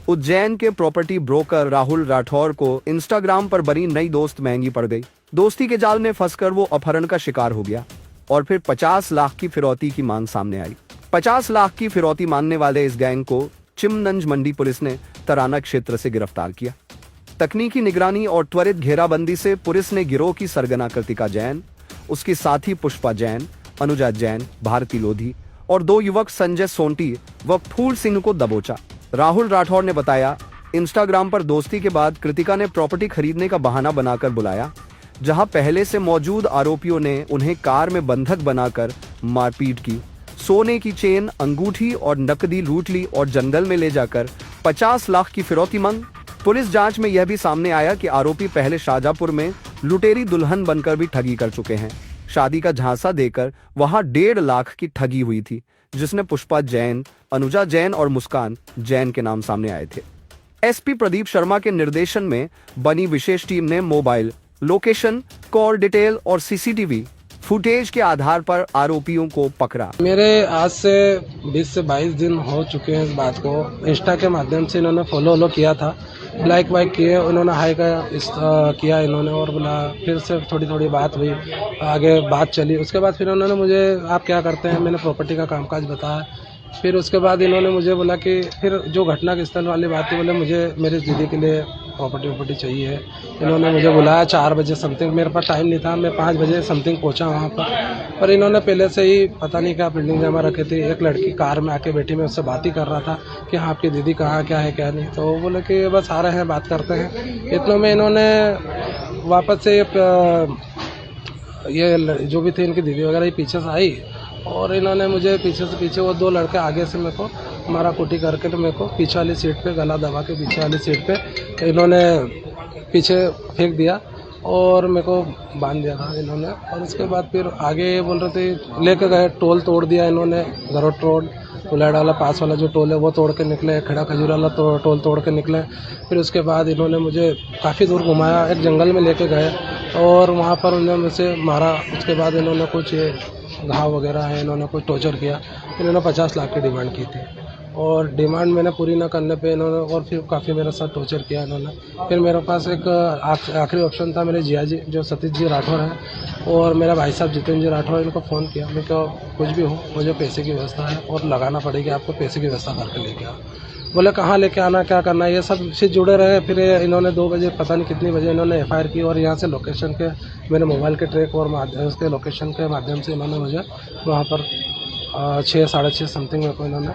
उज्जैन के property broker Rahul Rathore को Instagram पर बनी नई दोस्त महंगी पड़ गई। दोस्ती के जाल में फंसकर वो अपहरण का शिकार हो गया और फिर 50 लाख की फिरौती की मांग सामने आई। 50 लाख की फिरौती मांगने वाले इस गैंग को चिमनंज मंडी पुलिस ने तराना क्षेत्र से गिरफ्तार किया। तकनीकी निगरानी और त्वरित घेराबंदी से पुलिस ने गिरोह की सरगना कृतिका जैन, उसकी साथी पुष्पा जैन, अनुजा जैन, भारती लोधी और 2 युवक संजय सोंटी व फूल सिंह को दबोचा। राहुल राठौर ने बताया, इंस्टाग्राम पर दोस्ती के बाद कृतिका ने प्रॉपर्टी खरीदने का बहाना बनाकर बुलाया, जहां पहले से मौजूद आरोपियों ने उन्हें कार में बंधक बनाकर मारपीट की, सोने की चेन, अंगूठी और नकदी लूट ली और जंगल में ले जाकर 50 लाख की फिरौती मांग। पुलिस जांच में यह भी सामने आया कि आरोपी पहले शाहजहांपुर में लुटेरी दुल्हन बनकर भी ठगी कर चुके हैं। शादी का झांसा देकर वहां 1.5 लाख की ठगी हुई थी, जिसने पुष्पा जैन, अनुजा जैन और मुस्कान जैन के नाम सामने आए थे। एसपी प्रदीप शर्मा के निर्देशन में बनी विशेष टीम ने मोबाइल, लोकेशन, कॉल डिटेल और सीसीटीवी फुटेज के आधार पर आरोपियों को पकड़ा। मेरे आज से 20 से 22 दिन हो चुके हैं इस बात को। इंस्टा के माध्यम से इन्होंने फॉलो किया था, लाइक वाइक किए, उन्होंने हाई का किया इन्होंने और बोला, फिर से थोड़ी बात हुई, आगे बात चली। उसके बाद फिर उन्होंने मुझे आप क्या करते हैं, मैंने प्रॉपर्टी का कामकाज बताया। फिर उसके बाद इन्होंने मुझे बोला कि फिर जो घटना के स्थल वाली बात थी, बोले मुझे मेरी दीदी के लिए प्रॉपर्टी चाहिए। इन्होंने मुझे बुलाया 4 बजे समथिंग, मेरे पास टाइम नहीं था, मैं 5 बजे समथिंग पहुंचा वहां पर इन्होंने पहले से ही पता नहीं क्या बिल्डिंग जमा रखी थी। एक लड़की कार में आके बैठी, मैं उससे बात ही कर रहा था कि हाँ आपकी दीदी कहाँ, क्या है क्या नहीं। तो वो बोले कि बस आ रहे हैं, बात करते हैं। इतनों में इन्होंने वापस से ये जो भी थे इनकी दीदी वगैरह पीछे से आई और इन्होंने मुझे पीछे वो 2 लड़के आगे से मेरे को मारा कुटी करके, तो मेरे को पीछे वाली सीट पे गला दबा के पीछे वाली सीट पे इन्होंने पीछे फेंक दिया और मेरे को बांध दिया था इन्होंने। और उसके बाद फिर आगे बोल रहे थे, लेके गए, टोल तोड़ दिया इन्होंने, गरोट रोड उलाड़ वाला पास वाला जो टोल है वो तोड़ के निकले, खड़ा खजूर वाला टोल तोड़ के निकले। फिर उसके बाद इन्होंने मुझे काफ़ी दूर घुमाया, एक जंगल में लेके गए और वहाँ पर उन्होंने मुझसे मारा। उसके बाद इन्होंने कुछ घाव वगैरह है, इन्होंने कुछ टॉर्चर किया। इन्होंने 50 लाख की डिमांड की थी और डिमांड मैंने पूरी ना करने पे इन्होंने और फिर काफ़ी मेरे साथ टॉर्चर किया इन्होंने। फिर मेरे पास एक आखिरी ऑप्शन था, मेरे जिया जी जो सतीश जी राठौर हैं और मेरा भाई साहब जितेंद्र जी राठौर, इनको फ़ोन किया। मैं क्या कुछ भी हो, मुझे पैसे की व्यवस्था है और लगाना पड़ेगी आपको, पैसे की व्यवस्था करके लेके आओ। बोले कहाँ लेके आना, क्या करना है, ये सब से जुड़े रहे। फिर इन्होंने 2 बजे पता नहीं कितनी बजे इन्होंने FIR की और यहाँ से लोकेशन के मेरे मोबाइल के ट्रैक और उसके लोकेशन के माध्यम से इन्होंने मुझे वहाँ पर 6 साढ़े 6 समथिंग मेरे को इन्होंने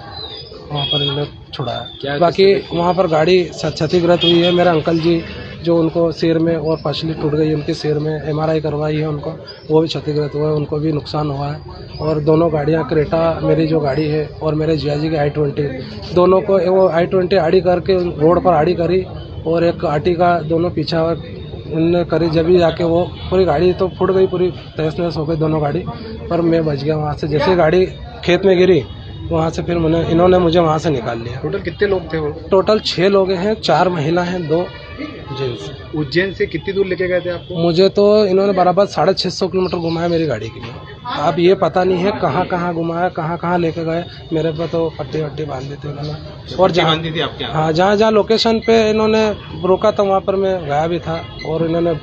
वहाँ पर इन्होंने छुड़ाया। बाकी वहाँ पर गाड़ी क्षतिग्रस्त हुई है। मेरे अंकल जी जो उनको सिर में और पसली टूट गई, उनके सिर में MRI करवाई है उनको, वो भी क्षतिग्रस्त हुआ है, उनको भी नुकसान हुआ है। और दोनों गाड़ियाँ, क्रेटा मेरी जो गाड़ी है और मेरे जिया जी की I-20, दोनों को वो I-20 आड़ी करके रोड पर आड़ी करी और एक आटी का दोनों पीछा उनने करी, जब भी जाके वो पूरी गाड़ी तो फुट गई, पूरी तहस नहस हो गई दोनों गाड़ी। पर मैं बच गया वहाँ से, जैसे गाड़ी खेत में गिरी वहाँ से फिर इन्होंने मुझे वहाँ से निकाल लिया। टोटल कितने लोग थे वो? टोटल 6 लोग हैं, 4 महिला हैं, 2 जेंट्स। उज्जैन से कितनी दूर लेके गए थे आपको? मुझे तो इन्होंने बराबर 650 किलोमीटर घुमाया मेरी गाड़ी के लिए। अब ये पता नहीं है कहाँ घुमाया, कहाँ लेके गए। मेरे पे तो पट्टी वट्टी बांध दी थी उन्होंने और जहाँ लोकेशन पे इन्होंने रोका था वहाँ पर मैं गया भी था और इन्होंने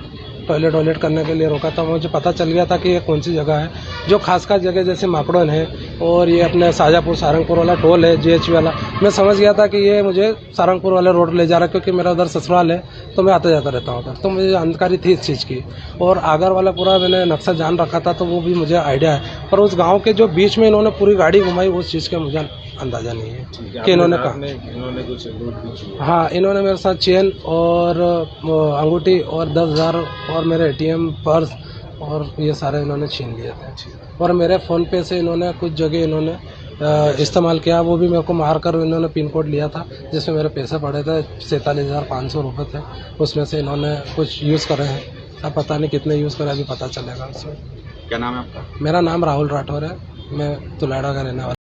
टॉयलेट करने के लिए रोका था। मुझे पता चल गया था कि ये कौन सी जगह है, जो खास जगह जैसे माकड़ोन है और ये अपने शाहजहांपुर सारंगपुर वाला टोल है, GH वाला। मैं समझ गया था कि ये मुझे सारंगपुर वाले रोड ले जा रहा है, क्योंकि मेरा उधर ससुराल है तो मैं आता जाता रहता हूँ उधर, तो मुझे जानकारी थी इस चीज़ की। और आगर वाला पूरा मैंने नक्शा जान रखा था, तो वो भी मुझे आइडिया है। पर उस गाँव के जो बीच में इन्होंने पूरी गाड़ी घुमाई, उस चीज़ का मुझे अंदाजा नहीं है कि इन्होंने कहा। हाँ, इन्होंने मेरे साथ चेन और अंगूठी और 10,000 और मेरे ATM, पर्स और ये सारे इन्होंने छीन लिए थे। और मेरे फ़ोन पे से इन्होंने कुछ जगह इन्होंने इस्तेमाल किया, वो भी मेरे को मार कर इन्होंने पिन कोड लिया था, जिसमें मेरे पैसे पड़े थे 47,500 रुपये थे। उसमें से इन्होंने कुछ यूज़ करे हैं, अब पता नहीं कितने यूज़ करे, अभी पता चलेगा उसमें। क्या नाम है आपका? मेरा नाम राहुल राठौर है, मैं तुलाड़ा का रहने वाला।